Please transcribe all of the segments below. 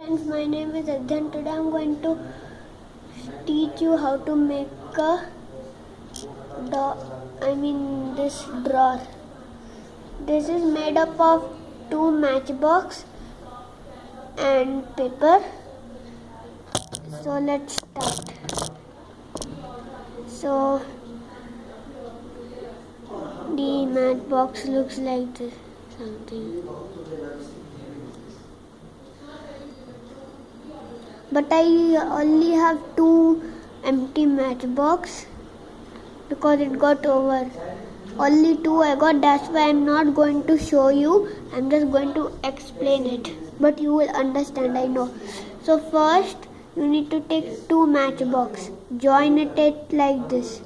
Friends, my name is Adhan. Today I am going to teach you how to make a this drawer. This is made up of 2 matchbox and paper. So let's start. So the matchbox looks like this something. But I only have 2 empty matchbox because it got over. Only 2 I got, that's why I'm not going to show you. I'm just going to explain it. But you will understand, I know. So first you need to take 2 matchbox. Join it like this.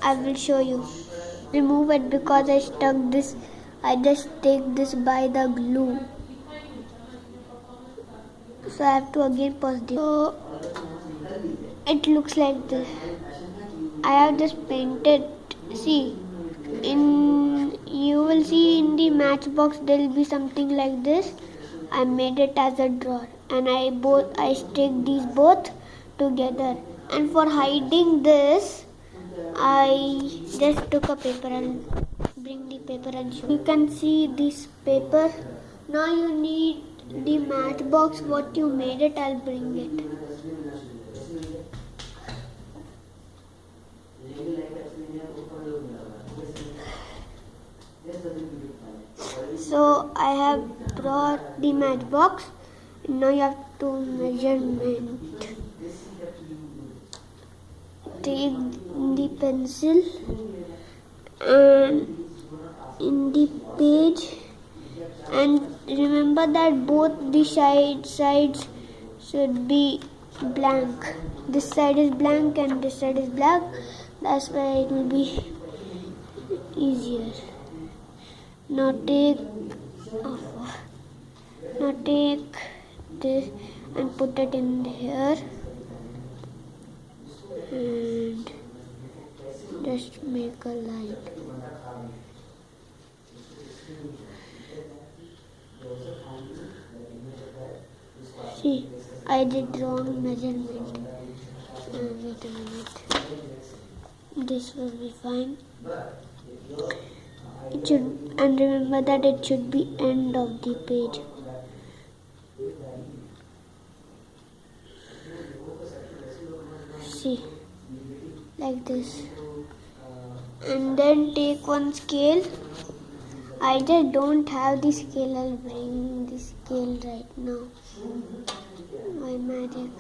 I will show you. Remove it because I stuck this. I just take this by the glue. So I have to again pause this. So it looks like this. I have just painted. See, you will see in the matchbox there will be something like this. I made it as a drawer, and I stick these both together. And for hiding this, I just took a paper and bring the paper and show. You can see this paper. Now you need the matchbox. What you made it, I'll bring it. So I have brought the matchbox. Now you have to measurement. Take the pencil and in the page, and remember that both the sides should be blank. This side is blank and this side is black. That's why it will be easier. Now take this and put it in here and just make a line. See, I did wrong measurement. Wait a minute. This will be fine. It should, and remember that it should be end of the page. See, like this. And then take one scale. I just don't have the scale. I'll bring the scale right now. My magic.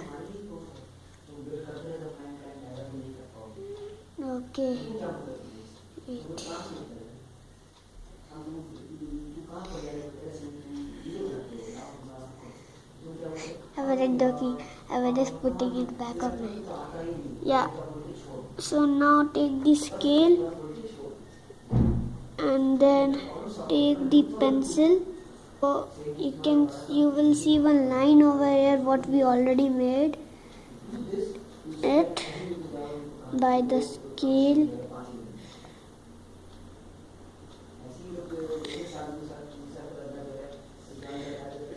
Okay. Wait. I wasn't joking. I was just putting it back of my head. Yeah. So now take the scale and then take the pencil. So you will see one line over here what we already made it by the scale.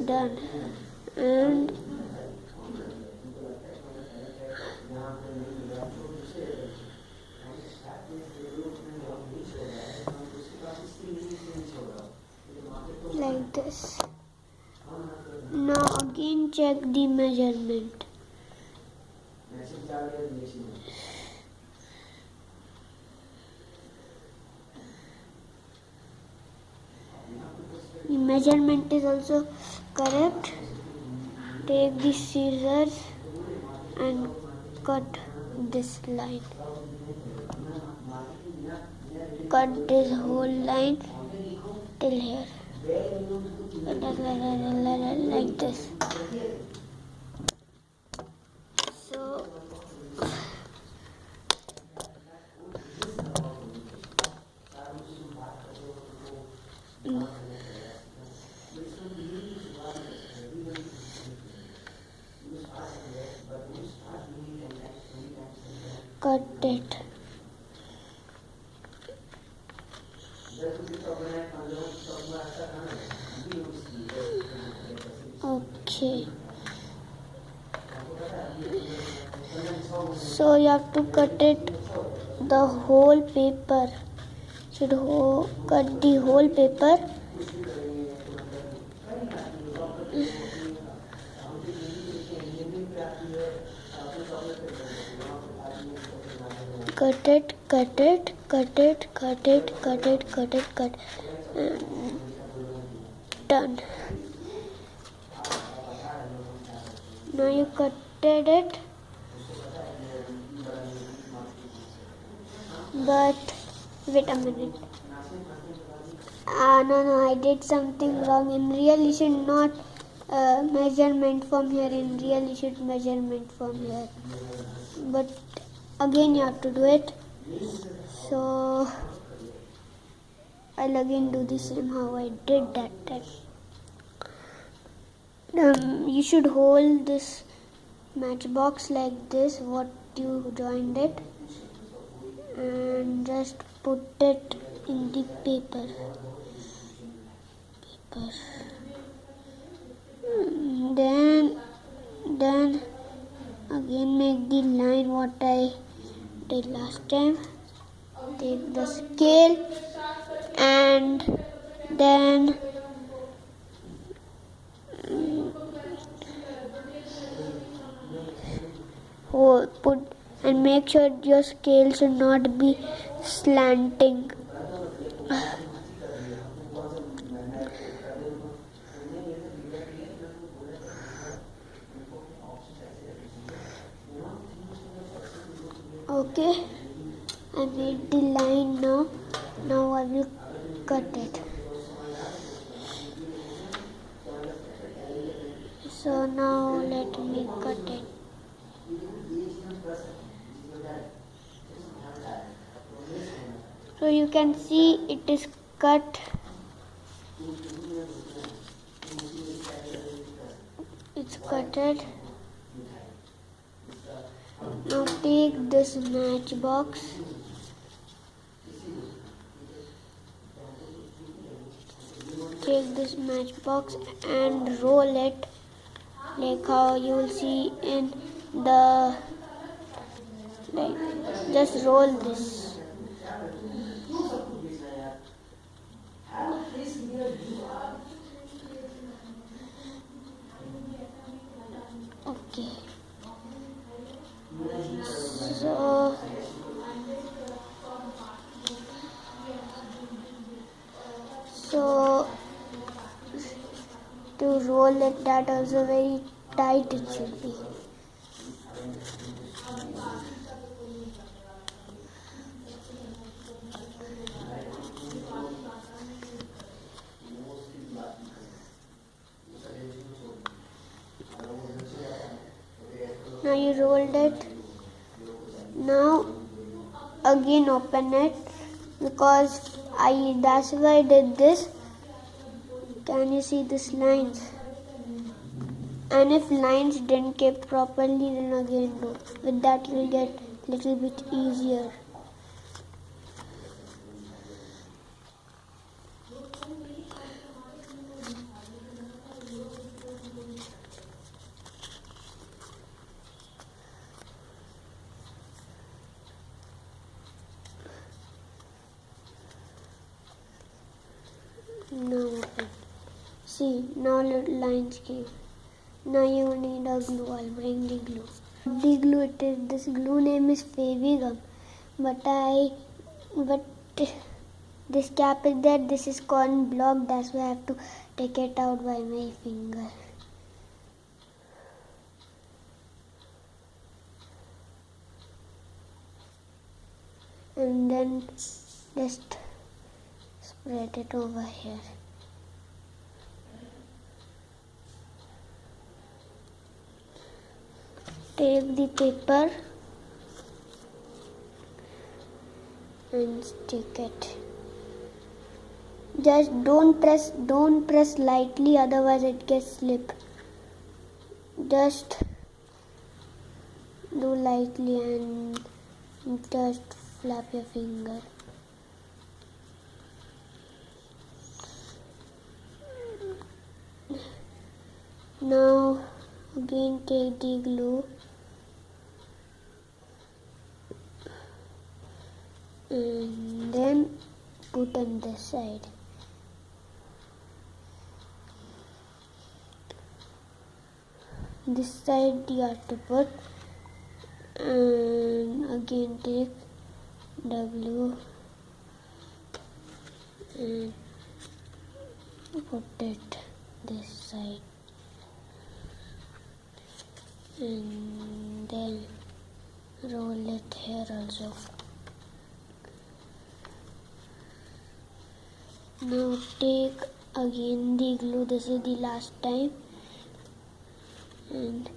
Done. And like this. Now again check the measurement. The measurement is also correct. Take the scissors and cut this line. Cut this whole line till here. Like this. So cut it. Okay. So you have to cut it, the whole paper. Should cut the whole paper. Cut it, cut it, cut it, cut it, cut it, cut it, cut. Done. Now you cutted it, but wait a minute. No, I did something wrong. In real, you should not measurement from here. In real, you should measurement from here. But again, you have to do it. So I'll again do the same how I did that time. You should hold this matchbox like this, what you joined it, and just put it in the paper. Then again make the line what I did last time. Take the scale and then put and make sure your scale should not be slanting. Okay, I made the line now. Now I will cut it. So now let me cut it. So you can see it is cut. It's cutted. Now take this matchbox. Take this matchbox and roll it like how you will see in the, like, just roll this. Okay. So to roll it, that also very tight it should be. Now you rolled it. Now again open it, because that's why I did this. Can you see these lines? And if lines didn't keep properly, then again do. With that you will get little bit easier. Now see, now little lines came. Now you need a glue. I'll bring the glue. The glue it is. This glue name is Favigum, but this cap is there. This is called block. That's why I have to take it out by my finger. And then just spread it over here. Take the paper and stick it. Just don't press lightly, otherwise it gets slip. Just do lightly and just flap your finger. Now again take the glue and then put on this side. This side you have to put, and again take the glue and put it this side, and then roll it here also. Now take again the glue, this is the last time, and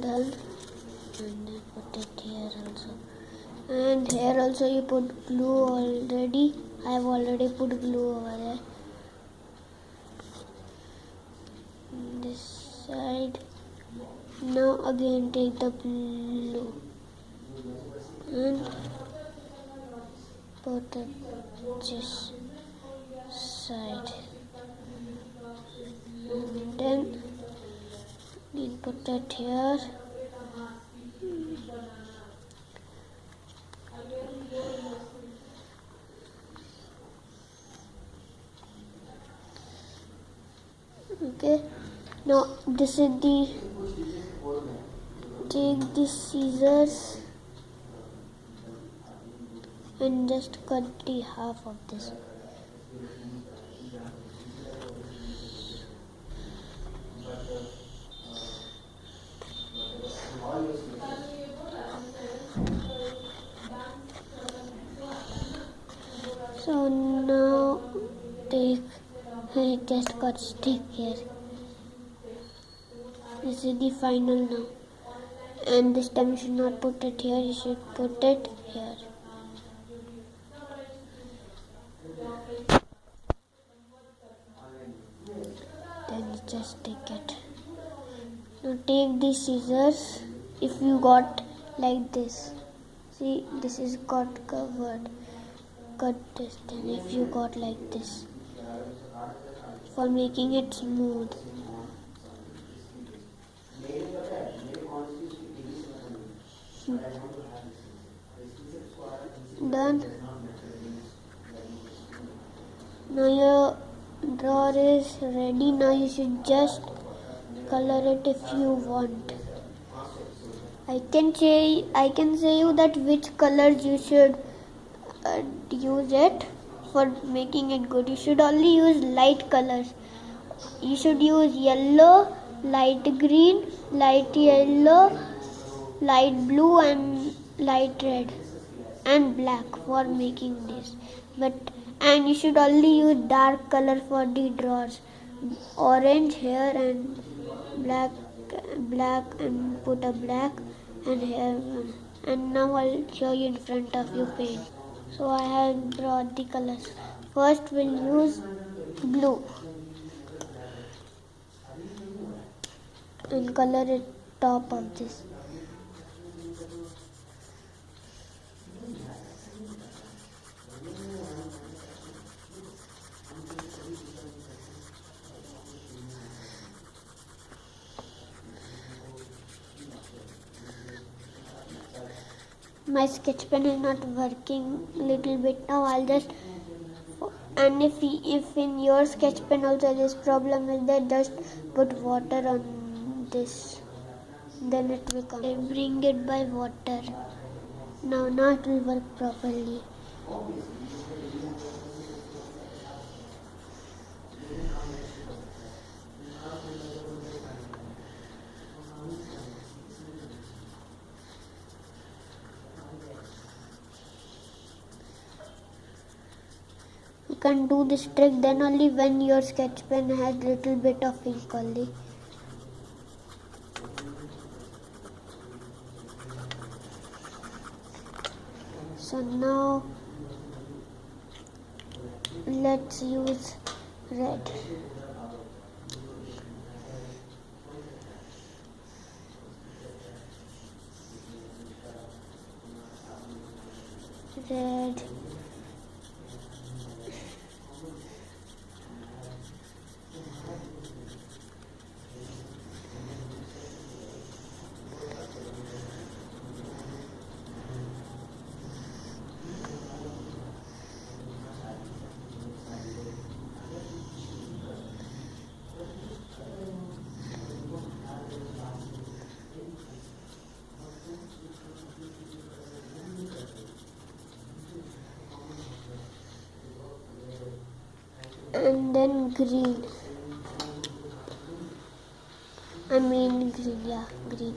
done, and then put it here also, and here also you put glue already. I have already put glue over there. This side. Now again take the blue and put it this side, and then you put it here. Okay, now this is the, take the scissors and just cut the half of this. So now take, just cut stick here. This is the final now, and this time you should not put it here, you should put it here. Then just take it. Now take the scissors, if you got like this, see this is got covered, cut this. Then if you got like this, for making it smooth. Done. Now your drawer is ready. Now you should just color it if you want. I can say you that which colors you should use it for making it good. You should only use light colors. You should use yellow, light green, light yellow, light blue and light red and black for making this. And you should only use dark color for the drawers. Orange here and black and put a black and here one. And now I'll show you in front of you paint. So I have brought the colors. First we'll use blue and color it top of this. My sketch pen is not working little bit now. I'll just, and if in your sketch pen also this problem is there, just put water on this, then it will come. I bring it by water. Now it will work properly. You can do this trick then only when your sketch pen has little bit of ink only. So now let's use red. Red. and then green. Green, yeah, green.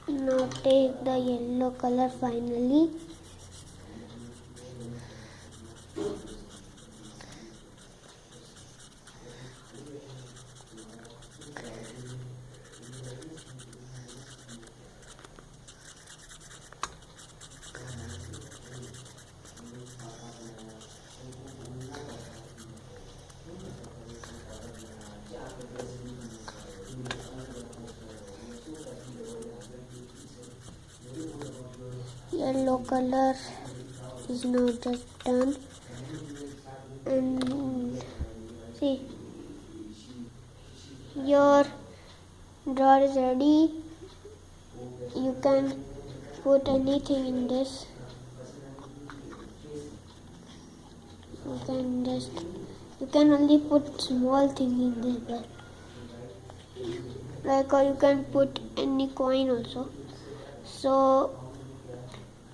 Now take the yellow color finally. Yellow color is now just done, and see, your drawer is ready. You can put anything in this. You can only put small things in this, but or you can put any coin also. So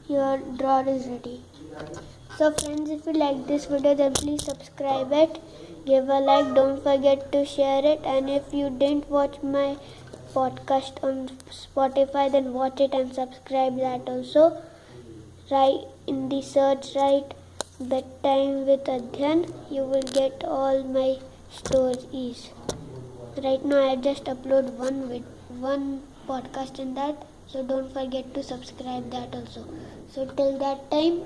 your drawer is ready. So friends, if you like this video, then please subscribe it, give a like, don't forget to share it, and if you didn't watch my podcast on Spotify, then watch it and subscribe that also. Right in the search, write bedtime with Adhyan, you will get all my stories. Right now I just upload one podcast in that, so don't forget to subscribe that also. So till that time,